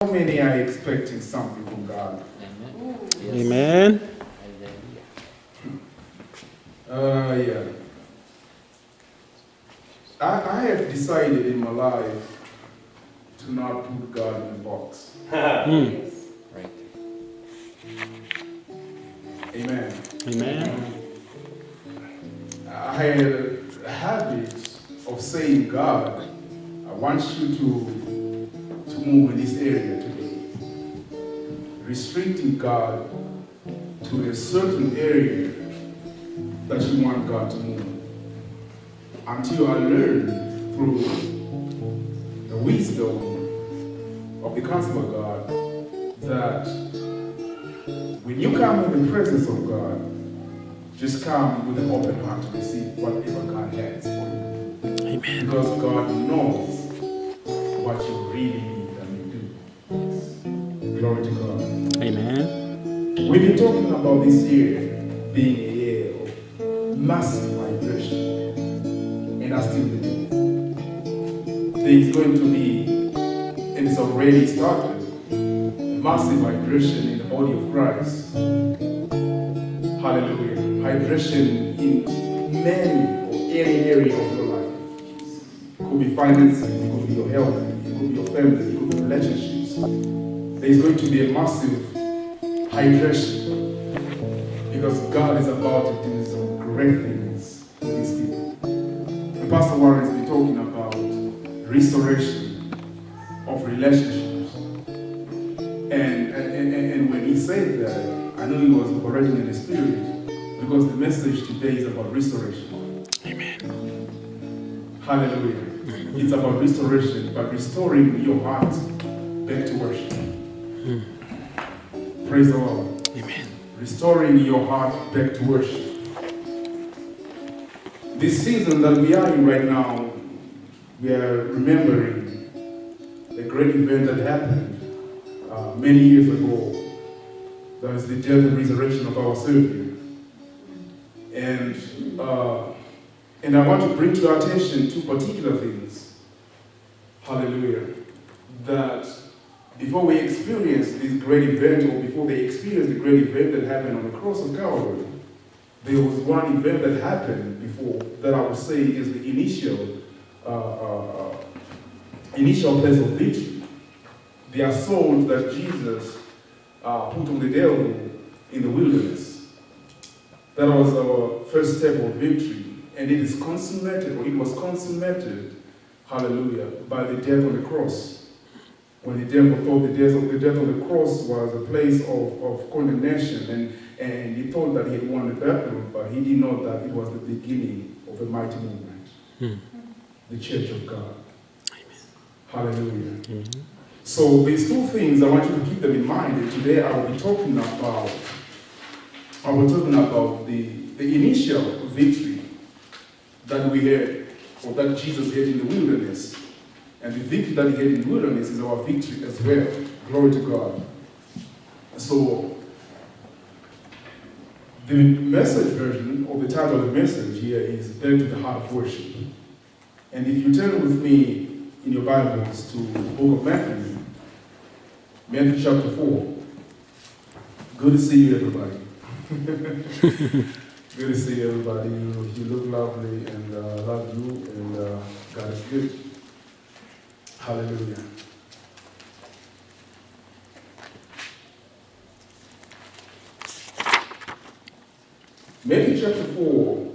How many are expecting something from God? Amen. Yeah. I have decided in my life to not put God in a box. Mm. Right. Amen. Amen. I had a habit of saying, God, I want you to move in this area today. Restricting God to a certain area that you want God to move. Until I learned through the wisdom of the counsel of God that when you come in the presence of God, just come with an open heart to receive whatever God has for you. Amen. Because God knows what you really need and you do. Glory to God. Amen. We've been talking about this year being a year of massive migration. And I still believe there's going to be, and it's already started, a massive migration in the body of Christ. Hallelujah. Migration in many or any area of your life. It could be finances, it could be your health, it could be your family, it could be relationships. There's going to be a massive migration because God is about to do some great things with His people. And Pastor Warren has been talking about restoration of relationships. And when he said that, I know he was operating in the spirit because the message today is about restoration. Amen. Hallelujah. It's about restoration, but restoring your heart back to worship. Praise the Lord. Amen. Restoring your heart back to worship. This season that we are in right now, we are remembering a great event that happened many years ago. That was the death and resurrection of our Savior. And I want to bring to your attention two particular things. Hallelujah. That before we experience this great event, or before they experience the great event that happened on the cross of Calvary, there was one event that happened before that I would say is the initial place of victory. The assault that Jesus put on the devil in the wilderness. That was our first step of victory. And it is consummated, or it was consummated, hallelujah, by the death on the cross. When the devil thought the death on the cross was a place of condemnation, and he thought that he had won the battle, but he did not that it was the beginning of a mighty movement. The church of God. Amen. Hallelujah. Amen. So these two things, I want you to keep them in mind. And today I will be talking about the initial victory that we had, or that Jesus had in the wilderness. And the victory that he had in the wilderness is our victory as well. Glory to God. So the message version, or the title of the message here, is Back to the Heart of Worship. And if you turn with me in your Bibles to the book of Matthew, Matthew chapter 4. Good to see you, everybody. Good to see everybody. You look lovely, and love you, and God is good. Hallelujah. Matthew chapter 4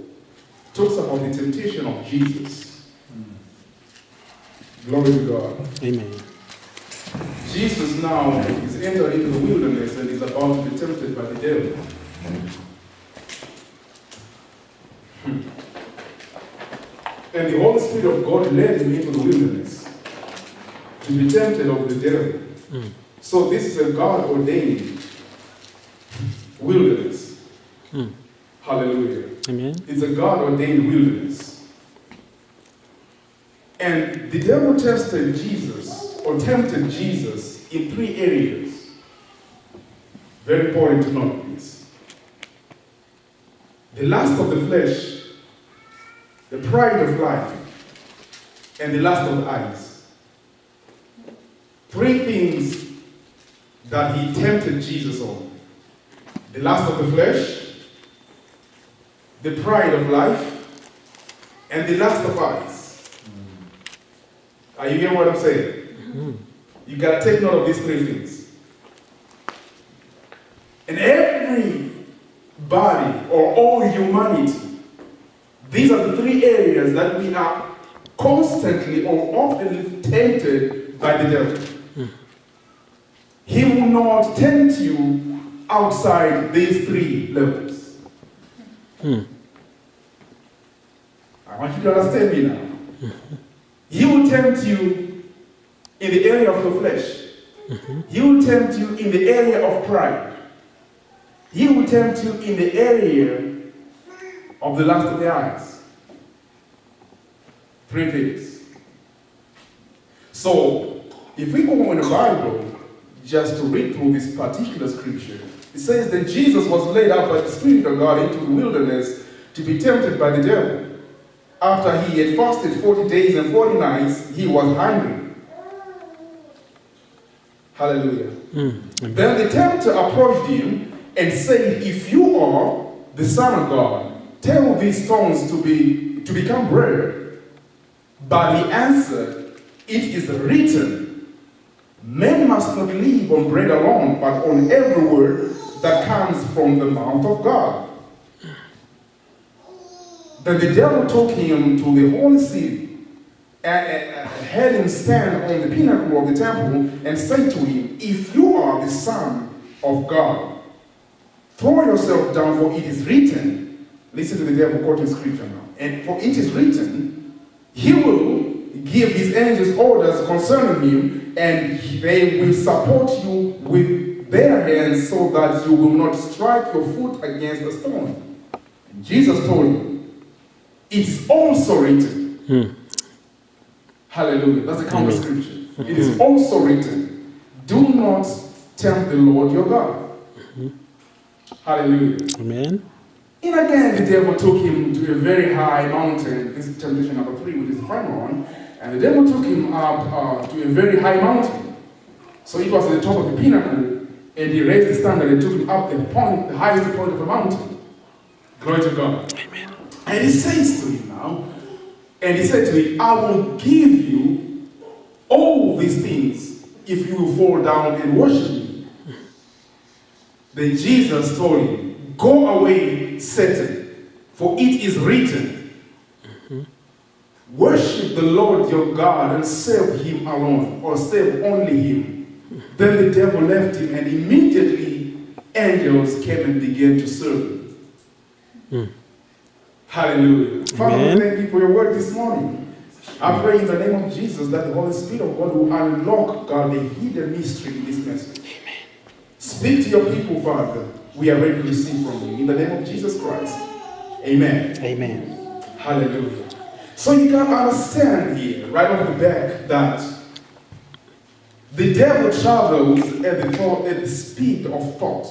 talks about the temptation of Jesus. Glory to God. Amen. Jesus now is entered into the wilderness and is about to be tempted by the devil. And the Holy Spirit of God led him into the wilderness to be tempted of the devil. So this is a God-ordained wilderness. Hallelujah. Amen. It's a God-ordained wilderness. And the devil tested Jesus, or tempted Jesus, in three areas. Very important to note this. The lust of the flesh, the pride of life, and the lust of the eyes. Three things that he tempted Jesus on. The lust of the flesh, the pride of life, and the lust of eyes. Are you hearing what I'm saying? You got to take note of these three things. And every body or all humanity, these are the three areas that we are constantly or often tempted by the devil. He will not tempt you outside these three levels. I want you to understand me now. He will tempt you in the area of the flesh. He will tempt you in the area of pride. He will tempt you in the area of the lust of the eyes. Three things. So, if we go in the Bible, just to read through this particular scripture, it says that Jesus was led up by the Spirit of God into the wilderness to be tempted by the devil. After he had fasted 40 days and 40 nights, he was hungry. Hallelujah. Then the tempter approached him and said, "If you are the Son of God, tell these stones to become bread." But he answered, "It is written, men must not live on bread alone, but on every word that comes from the mouth of God." Then the devil took him to the holy city and had him stand on the pinnacle of the temple and said to him, "If you are the Son of God, throw yourself down, for it is written." Listen to the devil quoting scripture now. "And for it is written, he will give his angels orders concerning you, and they will support you with their hands so that you will not strike your foot against a stone." And Jesus told him, "It is also written." Hallelujah. That's the counter scripture. It is also written, "Do not tempt the Lord your God." Hallelujah. Amen. And again, the devil took him to a very high mountain. This is temptation number 3, which is the final one. And the devil took him up to a very high mountain. So it was at the top of the pinnacle, and he raised the standard and took him up the highest point of the mountain. Glory to God. Amen. And he says to him now, and he said to him, "I will give you all these things if you will fall down and worship me." Then Jesus told him, "Go away, Satan, for it is written, worship the Lord your God and serve him alone," or serve only him. Then the devil left him, and immediately angels came and began to serve him. Hallelujah. Father, thank you for your word this morning. I pray in the name of Jesus that the Holy Spirit of God will unlock, God, the hidden mystery in this message. Amen. Speak to your people, Father. We are ready to receive from you. In the name of Jesus Christ. Amen. Amen. Hallelujah. So you can understand here, right off the back, that the devil travels at the speed of thought.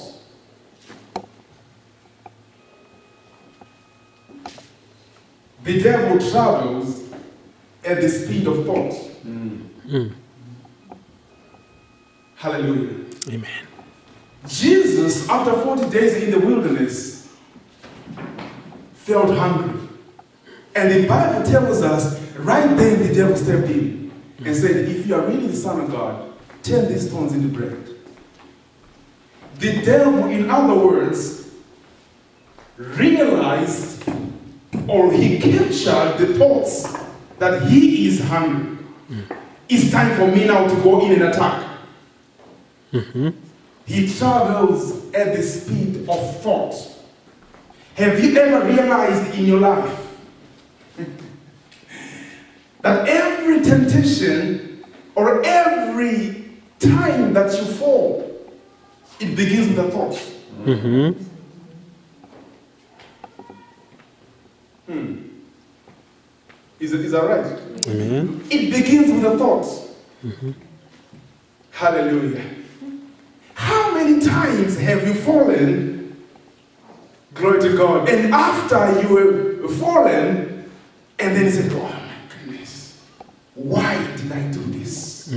The devil travels at the speed of thought. Hallelujah. Amen. Jesus, after 40 days in the wilderness, felt hungry. And the Bible tells us, right then the devil stepped in and said, "If you are really the Son of God, turn these stones into bread." The devil, in other words, realized, or he captured the thoughts that he is hungry. It's time for me now to go in and attack. He travels at the speed of thought. Have you ever realized in your life that every temptation or every time that you fall, it begins with a thought? Is that right? Amen. It begins with a thought. Hallelujah. How many times have you fallen? Glory to God. And after you were fallen, and then you said, "Oh my goodness, why did I do this?"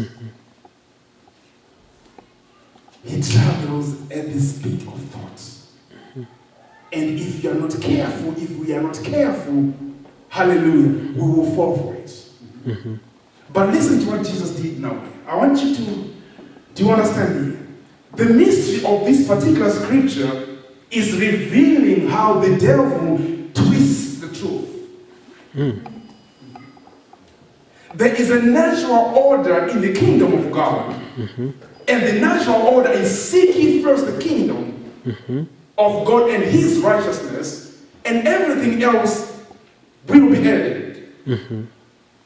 he travels at the speed of thought. And if you are not careful, if we are not careful, hallelujah, we will fall for it. But listen to what Jesus did now. I want you to understand here. The mystery of this particular scripture is revealing how the devil twists the truth. There is a natural order in the kingdom of God. And the natural order is seek ye first the kingdom of God and his righteousness, and everything else will be added.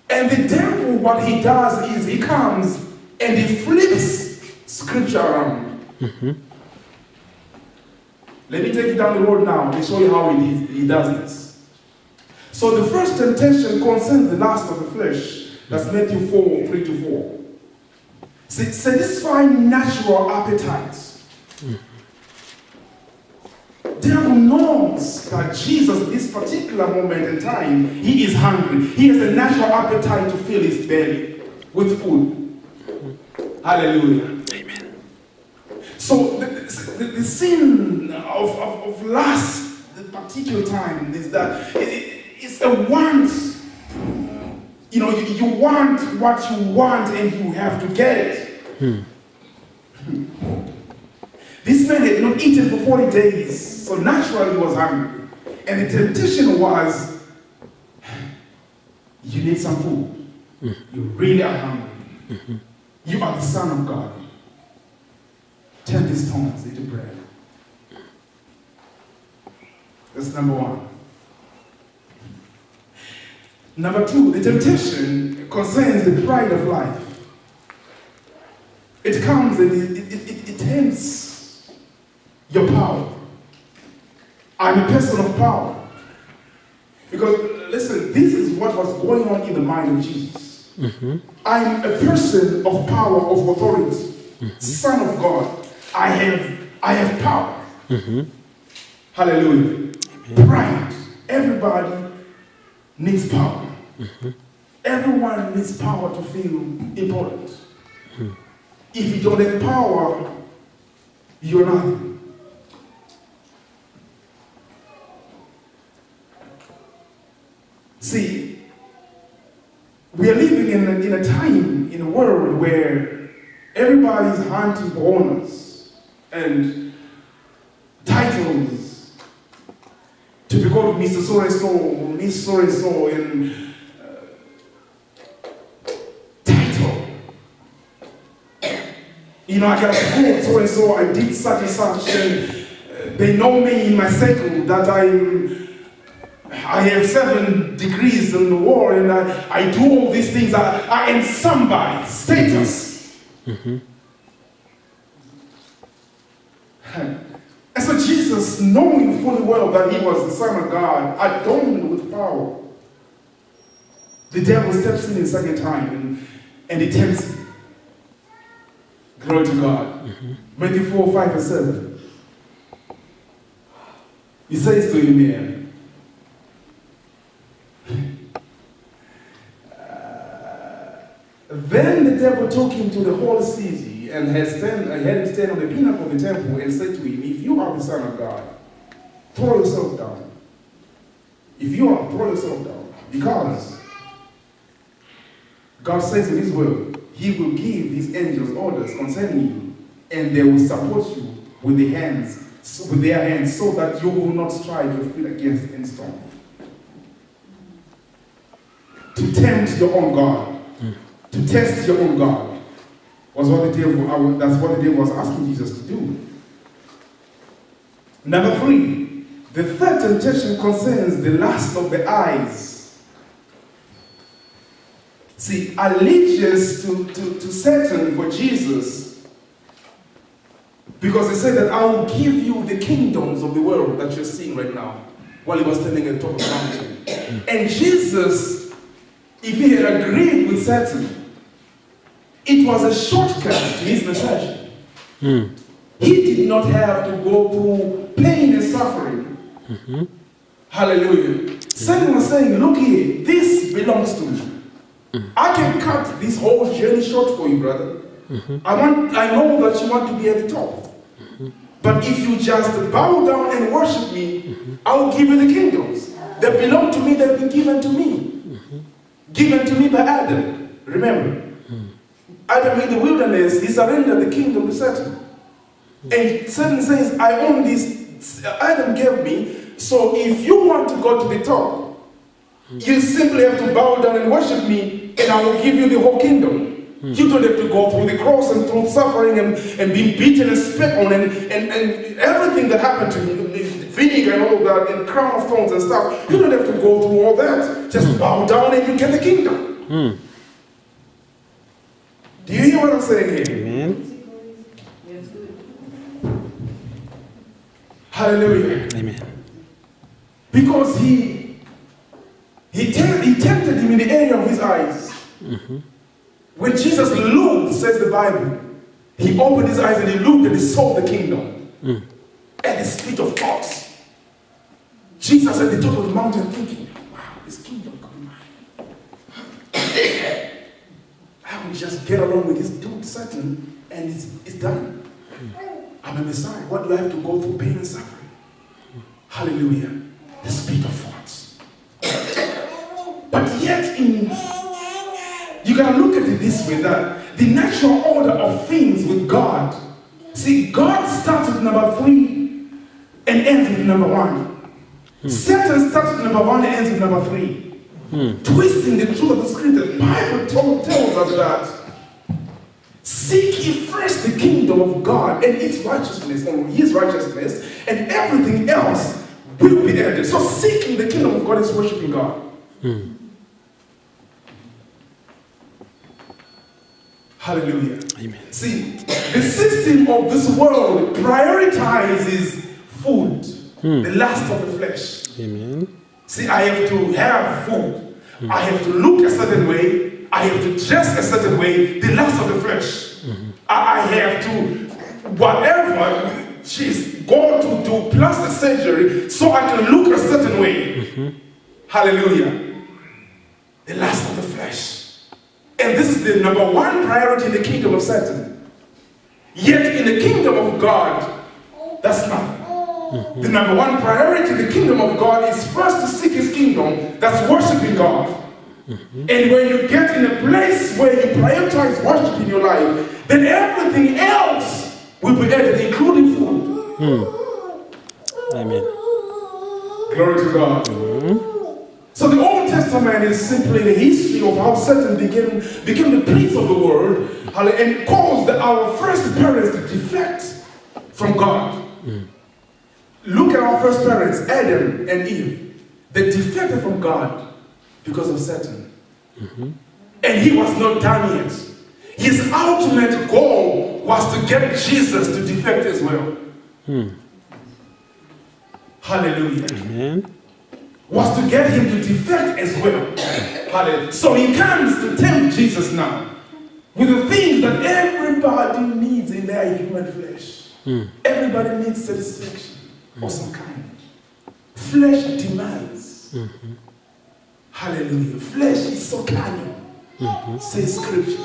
And the devil, what he does is he comes and he flips scripture around. Let me take you down the road now and show you how he does this. So the first temptation concerns the lust of the flesh. That's Matthew 4, 3-4. Satisfying natural appetites. Devil knows that Jesus, this particular moment in time, he is hungry. He has a natural appetite to fill his belly with food. Hallelujah. Amen. So the sin of lust, the particular time, is that it's a want. You know, you want what you want and you have to get it. This man had not eaten for 40 days, so naturally he was hungry. And the temptation was, you need some food. You really are hungry. You are the Son of God. Turn these stones into bread. That's number one. Number two, the temptation concerns the pride of life. It comes and it tempts your power. I'm a person of power. Because, listen, this is what was going on in the mind of Jesus. I'm a person of power, of authority. Son of God. I have power. Hallelujah. Pride. Everybody needs power. Everyone needs power to feel important. If you don't have power, you're nothing. See, we are living in a time, in a world where everybody is hunting for honors and titles to be called Mr. So-and-so or Miss So-and-so, and title. You know, I got called so-and-so, I did such and such, and they know me in my circle that I have 7 degrees in the war, and I do all these things. I am somebody, status. And so Jesus, knowing fully well that he was the Son of God, adorned with power, the devil steps in a second time and he tempts him. Glory to God. Matthew 4, 5, and 7. He says to him here, then the devil took him to the holy city and had him stand on the pinnacle of the temple and said to him, if you are the Son of God, throw yourself down. If you are, throw yourself down. Because God says in his word, he will give his angels orders concerning you, and they will support you with their hands, so that you will not strike your feet against any stone. To tempt your own God. To test your own God was what that's what the devil was asking Jesus to do. Number 3, the third temptation concerns the lust of the eyes. See, allegiance to Satan for Jesus, because he said that I will give you the kingdoms of the world that you're seeing right now, while he was standing at the top of the mountain. And Jesus, if he had agreed with Satan, it was a shortcut to his message. He did not have to go through pain and suffering. Hallelujah. Satan was saying, look here, this belongs to me. I can cut this whole journey short for you, brother. I know that you want to be at the top. But if you just bow down and worship me, I'll give you the kingdoms. They belong to me, they've been given to me. Given to me by Adam. Remember, Adam in the wilderness, he surrendered the kingdom to Satan. And Satan says, I own this, Adam gave me, so if you want to go to the top, you simply have to bow down and worship me, and I will give you the whole kingdom. You don't have to go through the cross and through suffering and being beaten and spit on and everything that happened to you, vinegar and all that, and crown of thorns and stuff. You don't have to go through all that. Just bow down and you get the kingdom. Do you hear what I'm saying here? Amen. Hallelujah. Amen. Because he tempted him in the area of his eyes. When Jesus looked, says the Bible, he opened his eyes and he looked and he saw the kingdom at the speed of thoughts. Jesus at the top of the mountain thinking, wow, this kingdom could be mine. I will just get along with this dude, Satan, and it's done. I'm a Messiah. What do I have to go through? Pain and suffering. Hallelujah. The speed of thoughts. But yet you gotta look at it this way, that the natural order of things with God, see, God starts with number 3 and ends with number 1. Satan starts with number 1 and ends with number 3. Twisting the truth of the scripture. The Bible tells us that seek ye first the kingdom of God and its righteousness, or his righteousness, and everything else will be added. So seeking the kingdom of God is worshiping God. Hallelujah. Amen. See, the system of this world prioritizes food, the lust of the flesh. Amen. See, I have to have food. I have to look a certain way. I have to dress a certain way, the lust of the flesh. I have to, whatever she's going to do, plastic surgery, so I can look a certain way. Hallelujah. The lust of the flesh. And this is the number 1 priority in the kingdom of Satan. Yet in the kingdom of God, that's nothing. The number 1 priority in the kingdom of God is first to seek his kingdom. That's worshiping God. And when you get in a place where you prioritize worship in your life, then everything else will be added, including food. Amen. Glory to God. So the Old Testament is simply the history of how Satan became the prince of the world and caused our first parents to defect from God. Look at our first parents, Adam and Eve. They defected from God because of Satan. And he was not done yet. His ultimate goal was to get Jesus to defect as well. Hallelujah. Amen. Was to get him to defect as well. Hallelujah. So he comes to tempt Jesus now with the things that everybody needs in their human flesh. Everybody needs satisfaction of some kind. Flesh demands. Hallelujah. Flesh is so carnal, says scripture.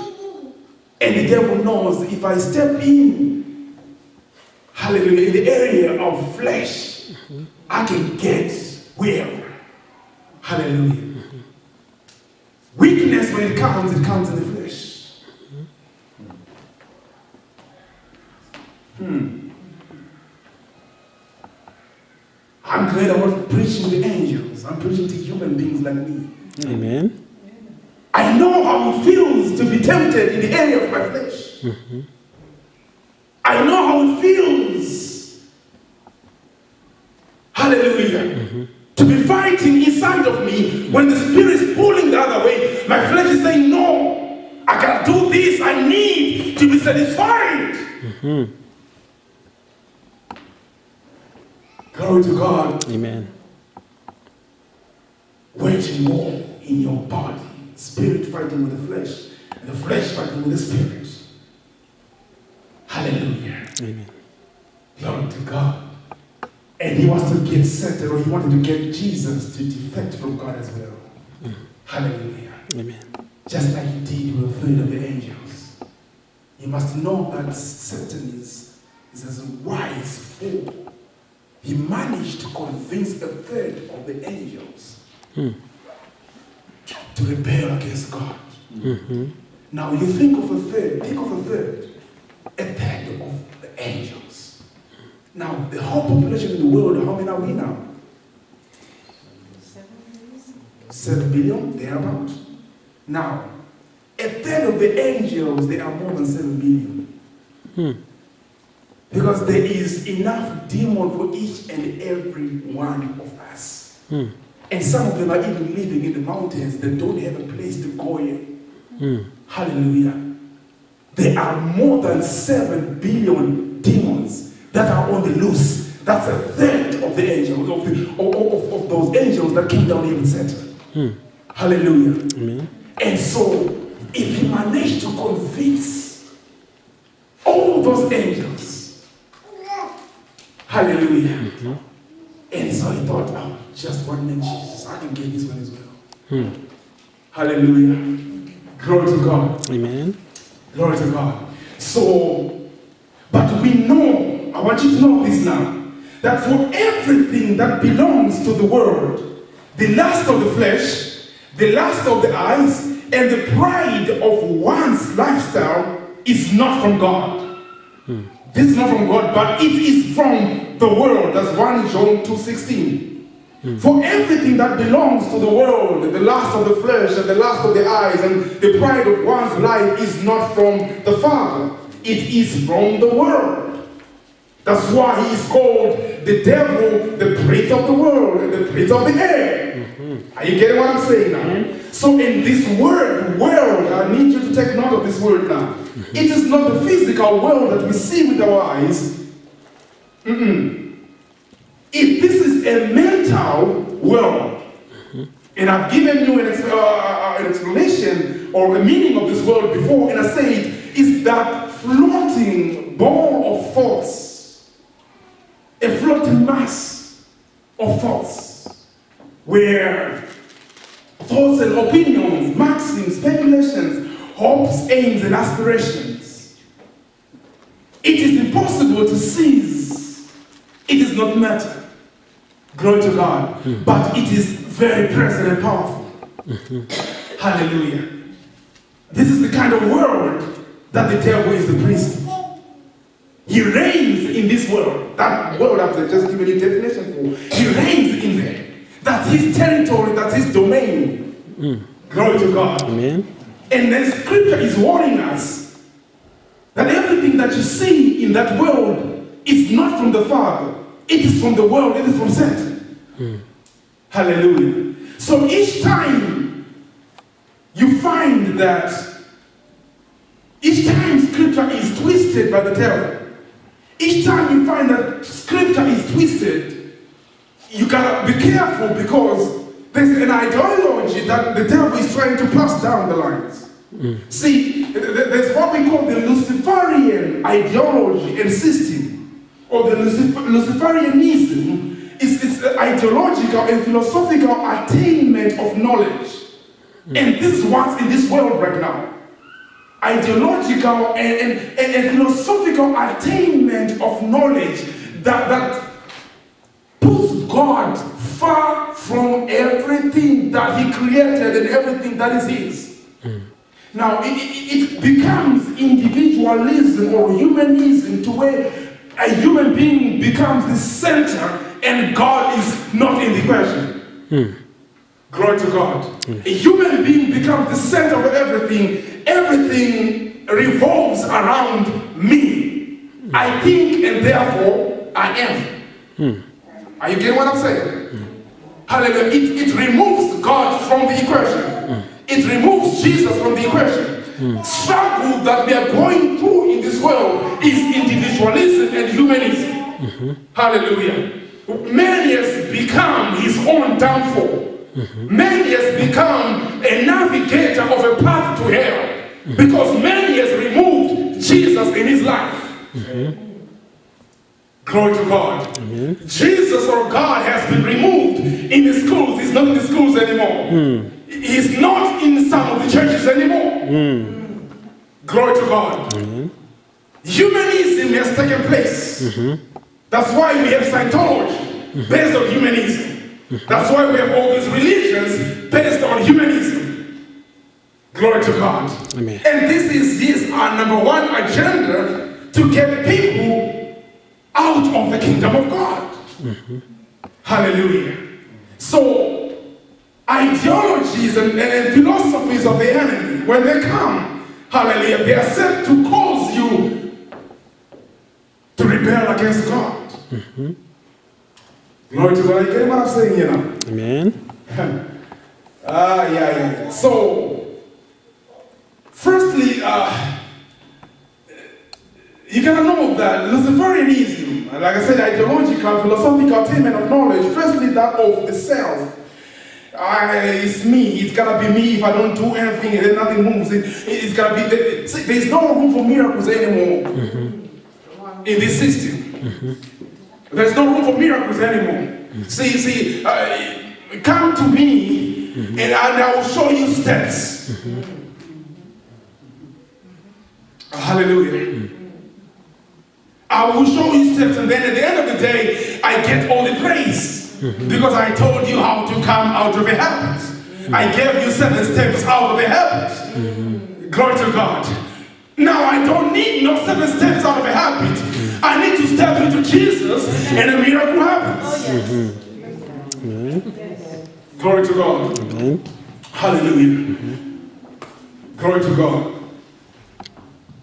And the devil knows if I step in, hallelujah, in the area of flesh, I can get wherever. Hallelujah. Weakness, when it comes in the flesh. I'm glad I'm not preaching to angels. I'm preaching to human beings like me. Amen. I know how it feels to be tempted in the area of my flesh. I know how it feels. Hallelujah. To be fighting inside of me when the spirit is pulling the other way. My flesh is saying, no, I gotta do this. I need to be satisfied. Glory to God. Amen. Waging war in your body. Spirit fighting with the flesh. And the flesh fighting with the spirit. Hallelujah. Amen. Glory to God. And he wants to get Satan, or he wanted to get Jesus to defect from God as well. Hallelujah. Amen. Just like he did with the third of the angels. You must know that Satan is as a wise fool. He managed to convince a third of the angels to rebel against God. Now you think of a third, a third of the angels. Now the whole population in the world, how many are we now? 7 billion, thereabout. Now, a third of the angels, they are more than 7 billion. Because there is enough demon for each and every one of us. And some of them are even living in the mountains that don't have a place to go in. Hallelujah. There are more than 7 billion demons that are on the loose. That's a third of the angels, of those angels that came down here with Satan. Hallelujah. Amen. And so, if he managed to convince all those angels, hallelujah. And so he thought, oh, just one name, Jesus, I can get this one as well. Hallelujah. Glory to God. Amen. Glory to God. So, but we know, I want you to know this now, that for everything that belongs to the world, the lust of the flesh, the lust of the eyes, and the pride of one's lifestyle is not from God. This is not from God, but it is from the world. That's 1 John 2:16. For everything that belongs to the world, the lust of the flesh, and the lust of the eyes, and the pride of one's life is not from the Father. It is from the world. That's why he is called the devil, the prince of the world, and the prince of the air. Are you getting what I'm saying now? So in this word, world, I need you to take note of this word now. It is not the physical world that we see with our eyes. If this is a mental world, and I've given you an explanation or a meaning of this word before, and I said, is that floating ball of thoughts. A floating mass of thoughts, where thoughts and opinions, maxims, speculations, hopes, aims, and aspirations. It is impossible to seize. It is not matter. Glory to God. But it is very present and powerful. Hallelujah. This is the kind of world that the devil is the priest. He reigns in this world. That world I've just given you definition for. He reigns in there. That's his territory, that's his domain. Glory to God. Amen. And the scripture is warning us that everything that you see in that world is not from the Father. It is from the world, it is from Satan. Hallelujah. So each time you find that, each time scripture is twisted by the devil, each time you find that scripture is twisted, you gotta be careful, because there's an ideology that the devil is trying to pass down the lines. See, there's what we call the Luciferian ideology and system, or the Luciferianism. It's the ideological and philosophical attainment of knowledge. And this is what's in this world right now. Ideological and philosophical attainment of knowledge that puts God far from everything that he created and everything that is his. Now it becomes individualism or humanism, to where a human being becomes the center and God is not in the question. Glory to God. A human being becomes the center of everything. Everything revolves around me. I think, and therefore I am. Are you getting what I'm saying? Hallelujah. It removes God from the equation. It removes Jesus from the equation. Struggle that we are going through in this world is individualism and humanism. Hallelujah. Man has become his own downfall. Man has become a navigator of a path to hell, because man has removed Jesus in his life. Glory to God. Jesus, or God, has been removed in the schools. He's not in the schools anymore. He's not in some of the churches anymore. Glory to God. Humanism has taken place. That's why we have Scientology based on humanism. That's why we have all these religions based on humanism. Glory to God. Amen. And this is his number one agenda, to get people out of the kingdom of God. Hallelujah. So, ideologies and philosophies of the enemy, when they come, hallelujah, they are set to cause you to rebel against God. Glory to God. You get what I'm saying here now? Amen. Yeah. So, firstly, you gotta know that Luciferianism, like I said, ideological, philosophical attainment of knowledge, firstly that of the self. It's me, it's gotta be me. If I don't do anything, then nothing moves. It's gotta be, there's no room for miracles anymore in this system. There's no room for miracles anymore. See, come to me and I will show you steps. Hallelujah. I will show you steps, and then at the end of the day, I get all the praise. Because I told you how to come out of a habit. I gave you 7 steps out of a habit. Glory to God. Now I don't need no 7 steps out of a habit. I need to step into Jesus, and a miracle happens. Glory to God. Hallelujah. Glory to God.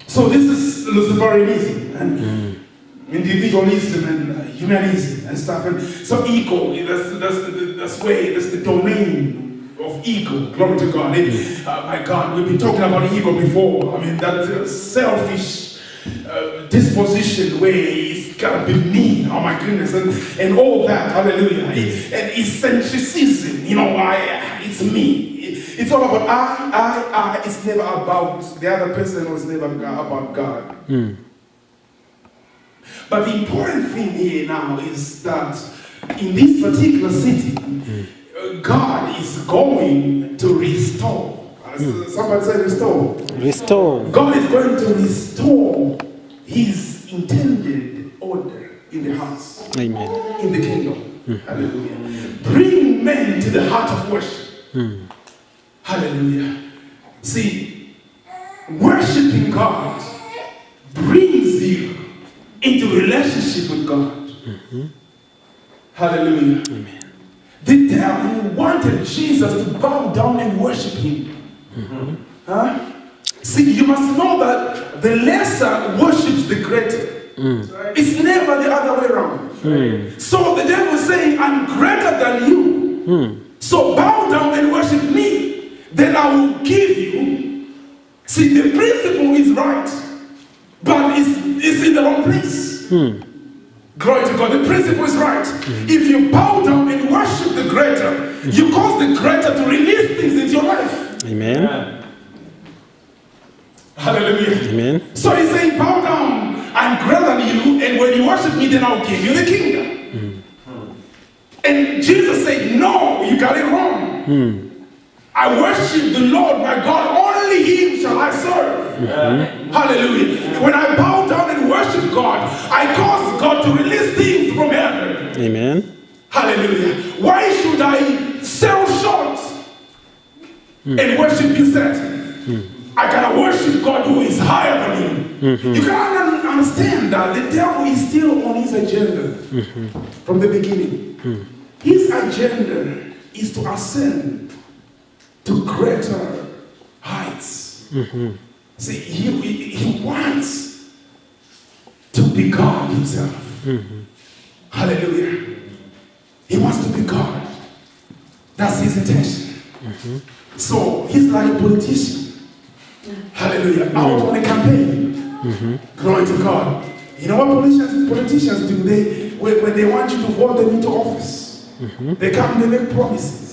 So this is Luciferianism and individualism and humanism and stuff. And so ego, that's the domain of ego. Glory to God. My God, we've been talking about ego before. I mean, that selfish disposition where it's gotta be me. Oh my goodness, and all that. Hallelujah. And eccentricism. You know, it's me. It's all about I. It's never about the other person, or it's never about God. But the important thing here now is that in this particular city, God is going to restore. Somebody say restore. Restore. God is going to restore his intended order in the house. Amen. In the kingdom. Hallelujah. Bring men to the heart of worship. Hallelujah. See, worshiping God brings you into relationship with God. Hallelujah. Amen. The devil wanted Jesus to bow down and worship him. See, you must know that the lesser worships the greater. It's never the other way around. So the devil is saying, I'm greater than you. So bow down and worship me. Then I will give you. See, the principle is right, but it's in the wrong place. Glory to God. The principle is right. If you bow down and worship the greater, you cause the greater to release things into your life. Amen. Hallelujah. Amen. So he's saying, bow down. I'm greater than you, and when you worship me, then I'll give you the kingdom. And Jesus said, no, you got it wrong. I worship the Lord my God, only him shall I serve. Hallelujah. When I bow down and worship God, I cause God to release things from heaven. Amen. Hallelujah. Why should I sell short and worship you set? I gotta worship God who is higher than you. You gotta understand that the devil is still on his agenda from the beginning. His agenda is to ascend to greater heights. See, he wants to be God himself. Hallelujah. He wants to be God. That's his intention. So he's like a politician. Hallelujah. Out on a campaign. Glory to God. You know what politicians do? When they want you to vote them into office, they come and they make promises.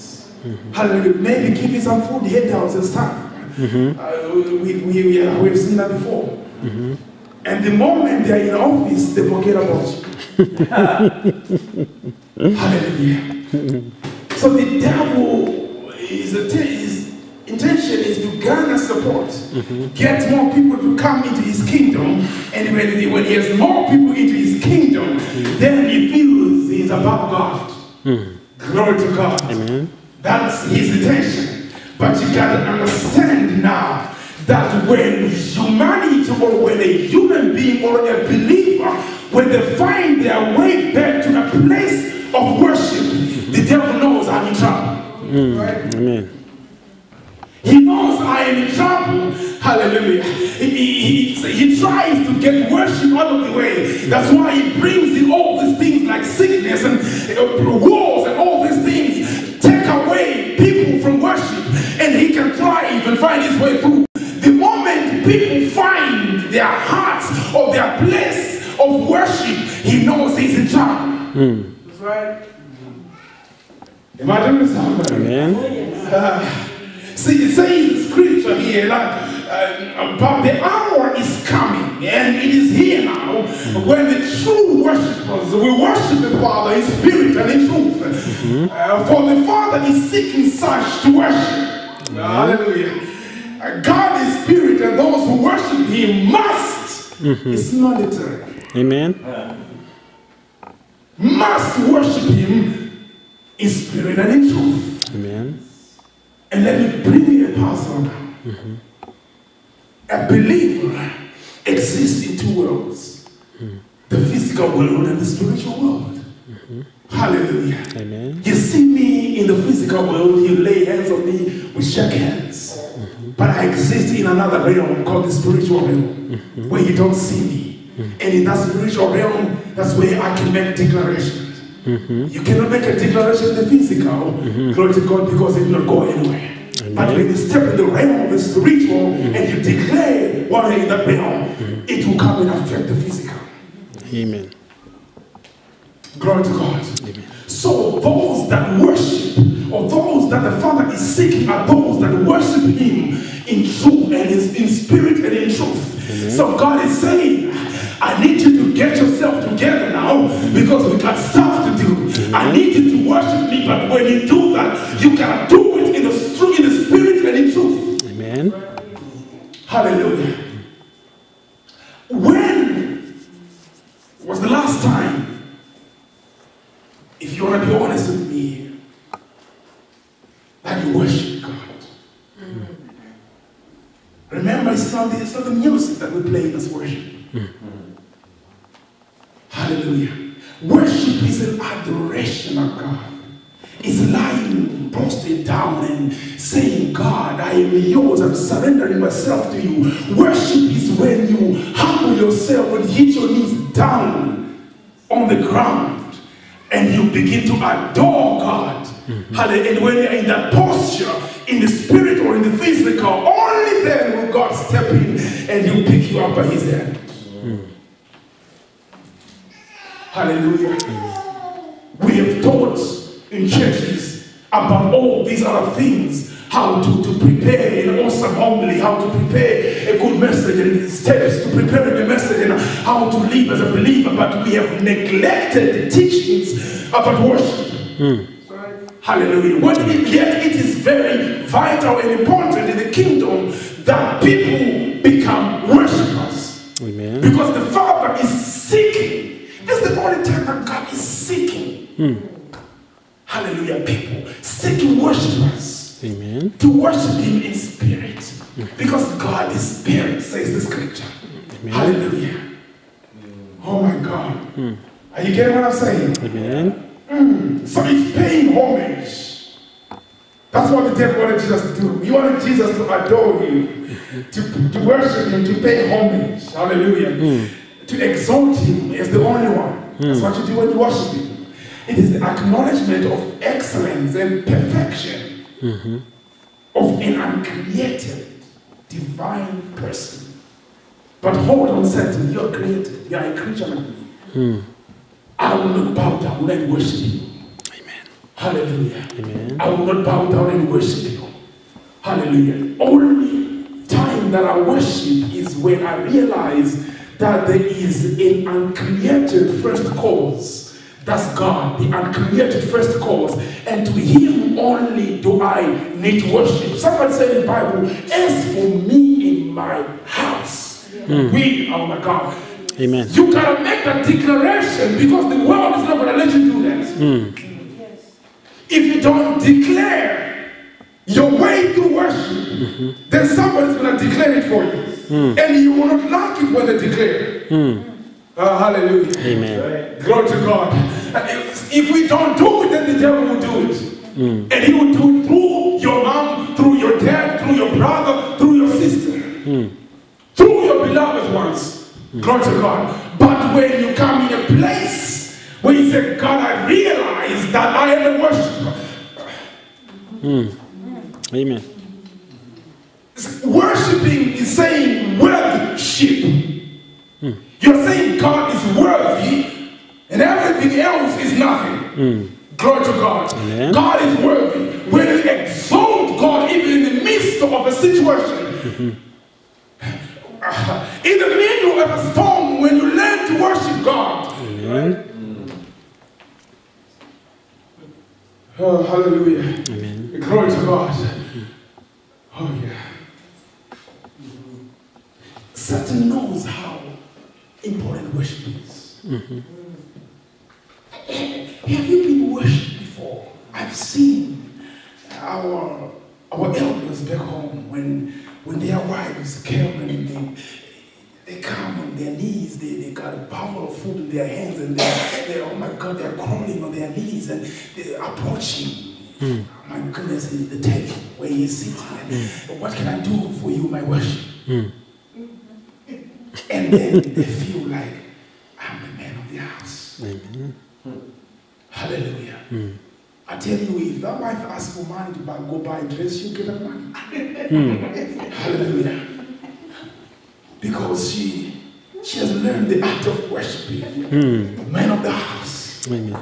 Hallelujah. Maybe give you some food, handouts and stuff. We've seen that before. And the moment they're in office, they forget about you. Hallelujah. So the devil is intention is to garner support, get more people to come into his kingdom, and when he has more people into his kingdom, then he feels he's above God. Glory to God. Amen. That's his intention. But you got to understand now that when humanity or when a human being or a believer, when they find their way back to a place of worship, the devil knows I'm in trouble. Right? Amen. He knows I am in trouble. Hallelujah. He tries to get worship out of the way. That's why he brings in all these things like sickness and wars and all these things. Take away people from worship, and he can thrive and find his way through. The moment people find their hearts or their place of worship, he knows he's in trouble. That's right. Am I doing something? Amen. See, it says in scripture here about the hour is coming, and it is here now, when the true worshipers will worship the Father in spirit and in truth. For the Father is seeking such to worship. Hallelujah. God is spirit, and those who worship him must. It's mandatory. Amen. Must worship him in spirit and in truth. Amen. And let me bring you a parcel now. A believer exists in two worlds. The physical world and the spiritual world. Hallelujah. Amen. You see me in the physical world, you lay hands on me, we shake hands. But I exist in another realm called the spiritual realm, where you don't see me. And in that spiritual realm, that's where I can make declarations. You cannot make a declaration in the physical, glory to God, because it will not go anywhere. But when you step in the realm of the spiritual and you declare what is in that realm, it will come and affect the physical. Amen. Glory to God. Amen. So those that worship, or those that the Father is seeking, are those that worship him in truth and in spirit and in truth. So God is saying, I need you to get yourself together now, because we got stuff to do. I need you to worship me, but when you do that, you gotta do it in the spirit and in truth. Amen. Hallelujah. When was the last time, if you want to be honest with me, that you worship God? Remember, it's not the music that we play as worship. Hallelujah. Worship is an adoration of God. It's lying prostrate down and saying, God, I am yours. I'm surrendering myself to you. Worship is when you humble yourself and hit your knees down on the ground and you begin to adore God. Hallelujah. And when you're in that posture, in the spirit or in the physical, only then will God step in and he'll pick you up by his hand. Hallelujah. We have taught in churches about all these other things, how to prepare an awesome homily, how to prepare a good message and steps to preparing a message and how to live as a believer, but we have neglected the teachings about worship. Hallelujah. Yet it is very vital and important in the kingdom that people become worshipers. Amen. Because the Father is seeking. This is the only time that God is seeking. Hallelujah. People seeking worshipers. Amen. To worship him in spirit. Because God is spirit, says the scripture. Amen. Hallelujah. Oh my God. Are you getting what I'm saying? Amen. So it's paying homage. That's what the devil wanted Jesus to do. He wanted Jesus to adore him, to worship him, to pay homage. Hallelujah. To exalt him as the only one. That's what you do when you worship him. It is the acknowledgement of excellence and perfection of an uncreated divine person. But hold on, Satan, you are created. You are a creature like me. I will not bow down and worship you. Amen. Hallelujah. Amen. I will not bow down and worship you. Hallelujah. Only time that I worship is when I realize that there is an uncreated first cause That's God, the uncreated first cause. And to him only do I need to worship. Somebody said in the Bible, as for me in my house, we, oh my God. Amen. You gotta make that declaration because the world is not gonna let you do that. If you don't declare your way through worship, then somebody's gonna declare it for you. And you will not like it when they declare. Hallelujah. Amen. Glory to God. If we don't do it, then the devil will do it. And he will do it through your mom, through your dad, through your brother, through your sister. Through your beloved ones. Glory to God. But when you come in a place where you say, God, I realize that I am a worshiper. Amen. Worshipping is saying worship. You're saying God is worthy and everything else is nothing. Glory to God. Amen. God is worthy. When you exalt God even in the midst of a situation, in the middle of a storm, when you learn to worship God. Amen. Oh, hallelujah. Amen. Glory to God. Oh, yeah. Satan knows how important worship is. Have you been worshipped before? I've seen our elders back home when their wives came and they come on their knees, they got a bowl of food in their hands and they oh my God, they're crawling on their knees and they're approaching. My goodness, the table where he's sitting. What can I do for you, my worship? And then they feel like, I'm the man of the house. Amen. Hallelujah. I tell you, if that wife asks for money to go buy a dress, she'll get that money. Hallelujah. Because she has learned the art of worshiping. Man of the house. Amen.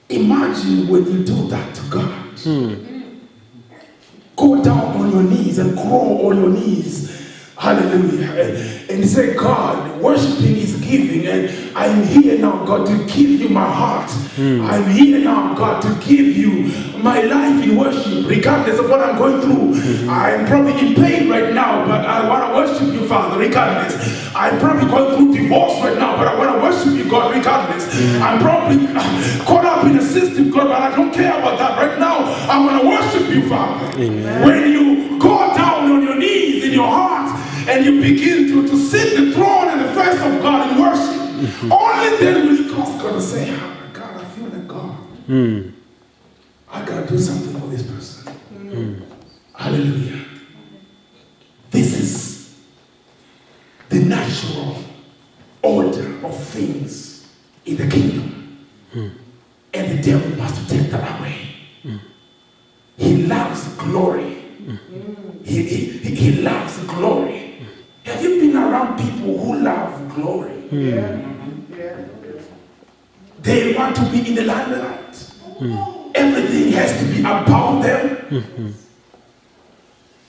Imagine when you do that to God. Go down on your knees and crawl on your knees. Hallelujah. And say, God, worshiping is giving. And I'm here now, God, to give you my heart. I'm here now, God, to give you my life in worship, regardless of what I'm going through. I'm probably in pain right now, but I want to worship you, Father, regardless. I'm probably going through divorce right now, but I want to worship you, God, regardless. I'm probably caught up in a system, God, but I don't care about that right now. I want to worship you, Father. When you go down on your knees in your heart, and you begin to sit the throne and the face of God in worship, only then will you cause God to say, oh my God, I feel like God. I got to do something for this person. Hallelujah. This is the natural order of things in the kingdom. And the devil wants to take that away. He loves glory. He loves glory. Have you been around people who love glory? They want to be in the limelight. Everything has to be about them.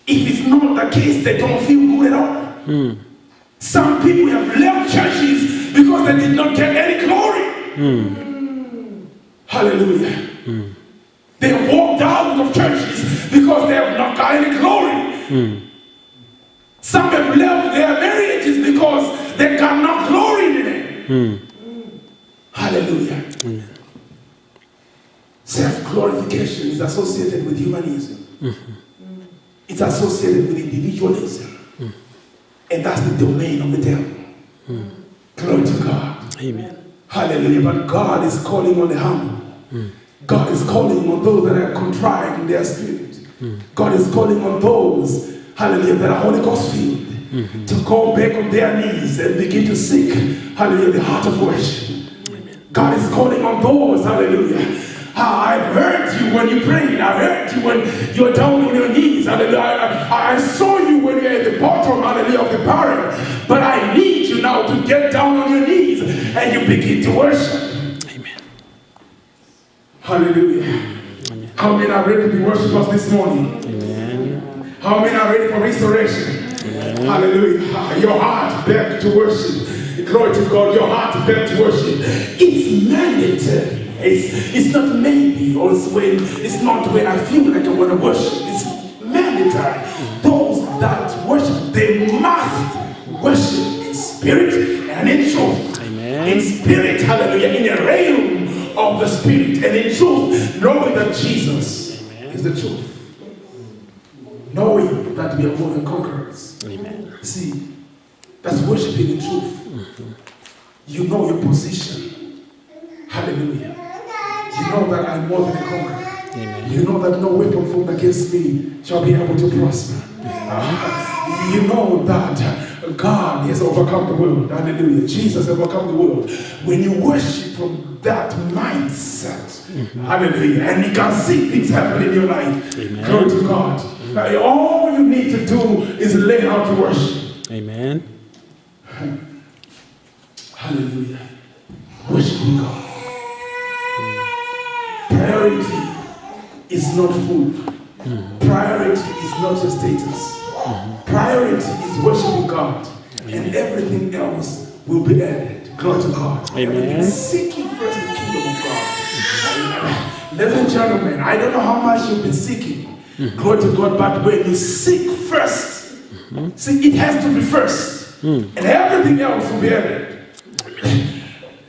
If it's not the case, they don't feel good at all. Some people have left churches because they did not get any glory. Hallelujah. They walked out of churches because they have not got any glory. Some have left their marriages because they got no glory in it. Hallelujah. Self-glorification is associated with humanism. It's associated with individualism. And that's the domain of the devil. Glory to God. Amen. Hallelujah. But God is calling on the humble. God is calling on those that are contrite in their spirit. God is calling on those, hallelujah, that are Holy Ghost filled, to go back on their knees and begin to seek, hallelujah, the heart of worship. God is calling on those, hallelujah. I've heard you when you prayed. I heard you when you were down on your knees. Hallelujah. I saw you when you were at the bottom, hallelujah, of the barrel. But I need you now to get down on your knees and you begin to worship. Amen. Hallelujah. Amen. How many are ready to be worshipers this morning? Amen. How many are ready for restoration? Amen. Hallelujah. Your heart back to worship. Glory to God. Your heart back to worship. It's mandatory to tell you. It's not maybe, or it's not when I feel like I want to worship. It's mandatory. Those that worship, they must worship in spirit and in truth. Amen. In spirit, hallelujah, in the realm of the spirit, and in truth, knowing that Jesus is the truth. Knowing that we are more than conquerors. Amen. See, that's worshiping in truth. You know your position. Hallelujah. You know that I'm more than a conqueror. Amen. You know that no weapon formed against me shall be able to prosper. You know that God has overcome the world. Hallelujah. Jesus has overcome the world. When you worship from that mindset, hallelujah, and you can see things happen in your life. Amen. Glory to God. All you need to do is learn how to worship. Amen. Hallelujah. Worshiping God. Priority is not food. Priority is not your status. Priority is worshiping God. And everything else will be added. Glory to God. Amen. Seeking first the kingdom of God. Ladies and gentlemen, I don't know how much you've been seeking. Glory to God, but when you seek first, see, it has to be first. And everything else will be added.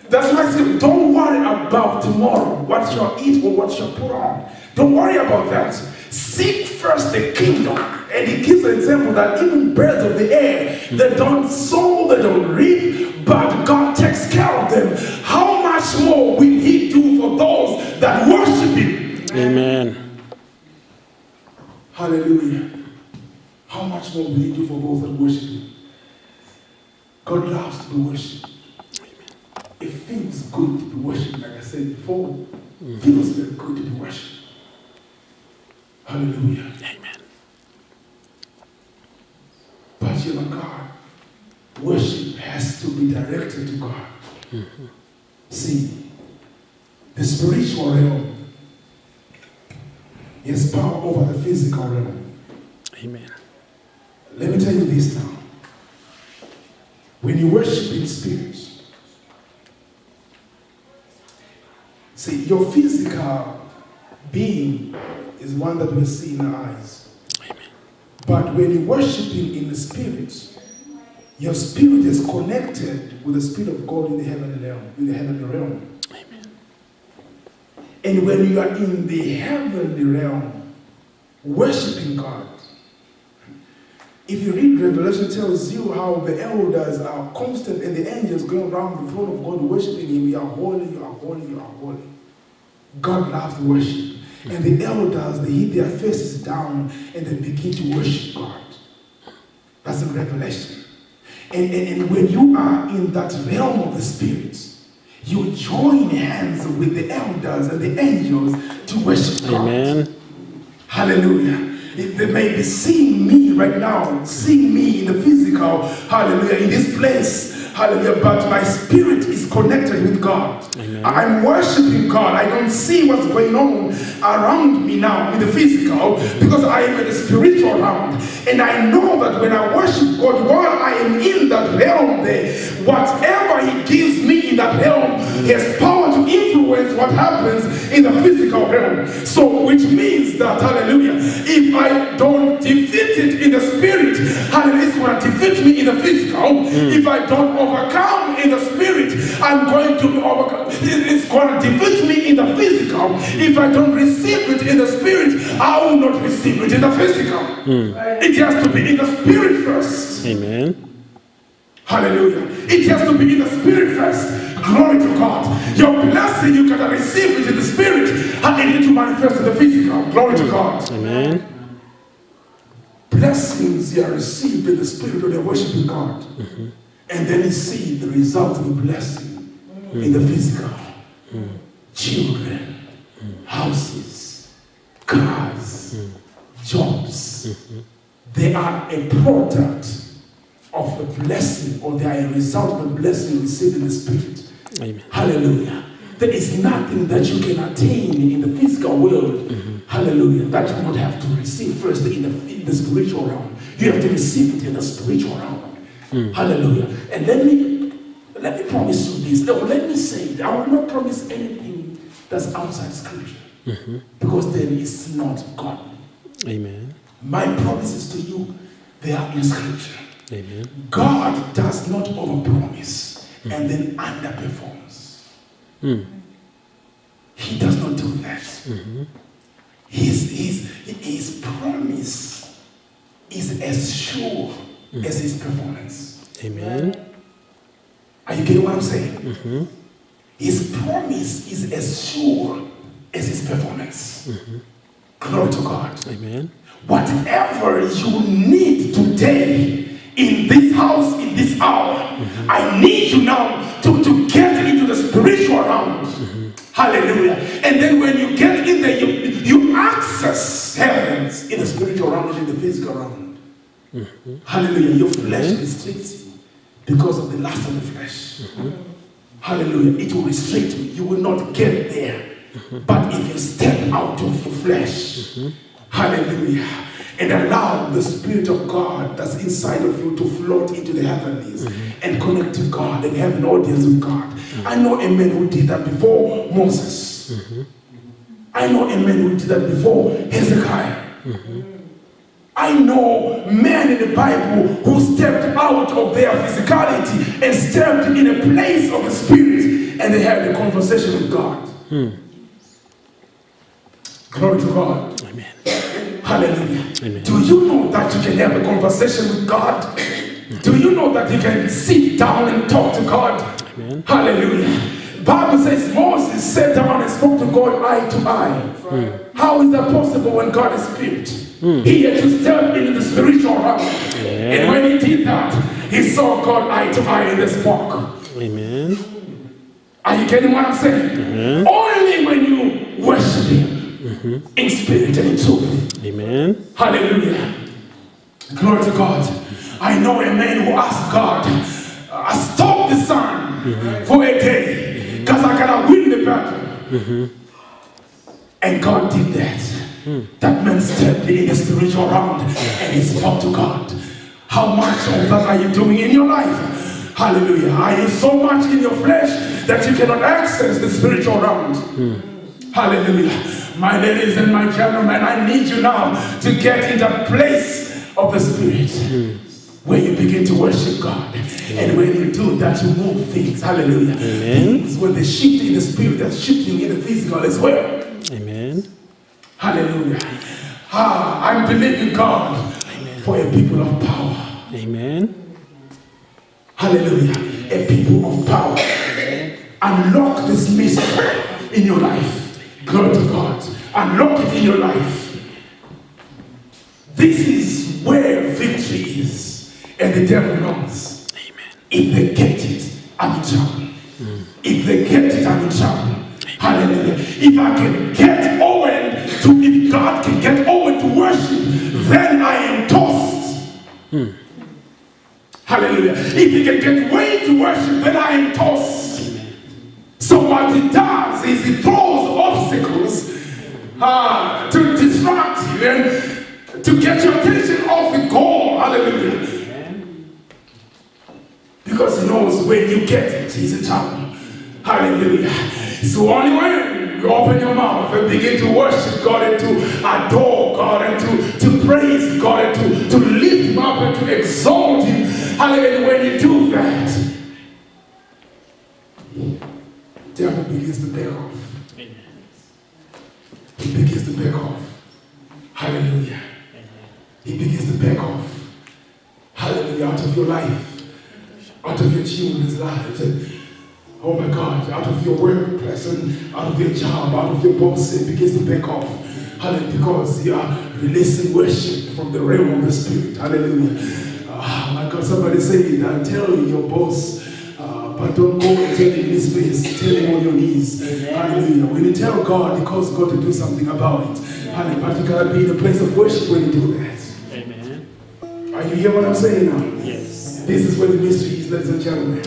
That's why I say, don't worry about tomorrow, what you'll eat or what you'll put on. Don't worry about that. Seek first the kingdom. And he gives an example that even birds of the air, they don't sow, they don't reap, but God takes care of them. How much more will he do for those that worship him? Amen. Hallelujah. How much more will he do for those that worship him? God loves to be worshipped. It feels good to be worshipped, like I said before. It feels very good to be worshipped. Hallelujah. Amen. But you know, God, worship has to be directed to God. See, the spiritual realm has power over the physical realm. Amen. Let me tell you this now. When you worship in spirit, see, your physical being is one that we see in our eyes. Amen. But when you worship him in the spirit, your spirit is connected with the spirit of God in the heavenly realm. Amen. And when you are in the heavenly realm, worshiping God, if you read Revelation, tells you how the elders are constant and the angels going around the throne of God worshiping him. You are holy, you are holy, you are holy. God loves worship. And the elders, they hit their faces down and they begin to worship God. That's in Revelation. And when you are in that realm of the spirit, you join hands with the elders and the angels to worship God. Amen. Hallelujah. They may be seeing me right now, seeing me in the physical, hallelujah, in this place, hallelujah, but my spirit is connected with God. Amen. I'm worshiping God. I don't see what's going on around me now in the physical because I am in the spiritual realm. And I know that when I worship God, while I am in that realm there, whatever he gives me in that realm, he has power to influence what happens in the physical realm. So, which means that, hallelujah, if I don't defeat it in the spirit, hallelujah, it's going to defeat me in the physical. If I don't overcome in the spirit, I'm going to overcome. It's going to defeat me in the physical. If I don't receive it in the spirit, I will not receive it in the physical. It has to be in the spirit first. Amen. Hallelujah. It has to be in the spirit first. Glory to God. Your blessing, you cannot receive it in the spirit and it need to manifest in the physical. Glory to God. Amen. Blessings are received in the spirit when they're worshiping God. And then you see the result of the blessing in the physical. Children, houses, cars, jobs. They are a product of the blessing, or they are a result of the blessing received in the spirit. Amen. Hallelujah. There is nothing that you can attain in the physical world, hallelujah, that you would have to receive first in the spiritual realm. You have to receive it in the spiritual realm. Hallelujah. And let let me promise you this. No, let me say it. I will not promise anything that's outside Scripture. Because there is not God. Amen. My promises to you, they are in Scripture. Amen. God does not overpromise and then underperforms. He does not do that. His promise is as sure as his performance. Amen. Are you getting what I'm saying? His promise is as sure as his performance. Glory to God. Amen. Whatever you need today in this house, in this hour, I need you now to get into the spiritual realm. Hallelujah. And then when you get in there, you access heavens in the spiritual realm and in the physical realm. Hallelujah. Your flesh restricts you because of the lust of the flesh. Hallelujah. It will restrict you. You will not get there. But if you step out of your flesh, hallelujah, and allow the Spirit of God that's inside of you to float into the heavenlies and connect to God and have an audience with God. I know a man who did that before Moses. I know a man who did that before Hezekiah. I know men in the Bible who stepped out of their physicality and stepped in a place of the Spirit and they had a conversation with God. Glory to God. Amen. Hallelujah. Amen. Do you know that you can have a conversation with God? Do you know that you can sit down and talk to God? Amen. Hallelujah. Bible says Moses sat down and spoke to God eye to eye. How is that possible when God is spirit? He had to step into the spiritual realm. And when he did that, he saw God eye to eye in the spark. Amen. Are you getting what I'm saying? Only when you worship him in spirit and in truth. Amen. Hallelujah. Glory to God. I know a man who asked God, stop the sun for a day because I cannot win the battle. And God did that. That man stepped in the spiritual realm and he spoke to God. How much of that are you doing in your life? Hallelujah. Are you so much in your flesh that you cannot access the spiritual realm? Hallelujah. My ladies and my gentlemen, I need you now to get in that place of the Spirit where you begin to worship God. And when you do that, you move things. Hallelujah. Amen. Things when they shift in the spirit, that's shifting in the physical as well. Amen. Hallelujah. I'm believing God for a people of power. Amen. Hallelujah. A people of power. Unlock this mystery in your life. Glory to God. Unlock it in your life. This is where victory is. And the devil knows. Amen. If they get it, I'm in trouble. If they get it, I'm in trouble. Hallelujah. If I can get Owen to, if God can get Owen to worship, then I am tossed. Hallelujah. If he can get Wayne to worship, then I am tossed. So what he does is he throws obstacles to distract you and to get your attention off the goal. Hallelujah. Because he knows when you get it, he's in trouble. Hallelujah. So only when you open your mouth and begin to worship God and to adore God and to praise God and to lift him up and to exalt him. Hallelujah. When you do that, the devil begins to back off. He begins to back off. Hallelujah. He begins to back off. Hallelujah. Out of your life. Out of your children's lives. And, oh my God, out of your workplace and out of your job, out of your boss, it begins to back off. Hallelujah. Because you are releasing worship from the realm of the Spirit. Hallelujah. Oh my God, somebody say, tell your boss, but don't go and tell him in his face. Tell him on your knees. Hallelujah. When you tell God, it calls God to do something about it. Hallelujah. But you gotta be in a place of worship when you do that. Amen. Are you hearing what I'm saying now? Yes. This is where the mystery is, ladies and gentlemen.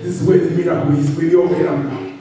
This is where the miracle is. Where you're here now.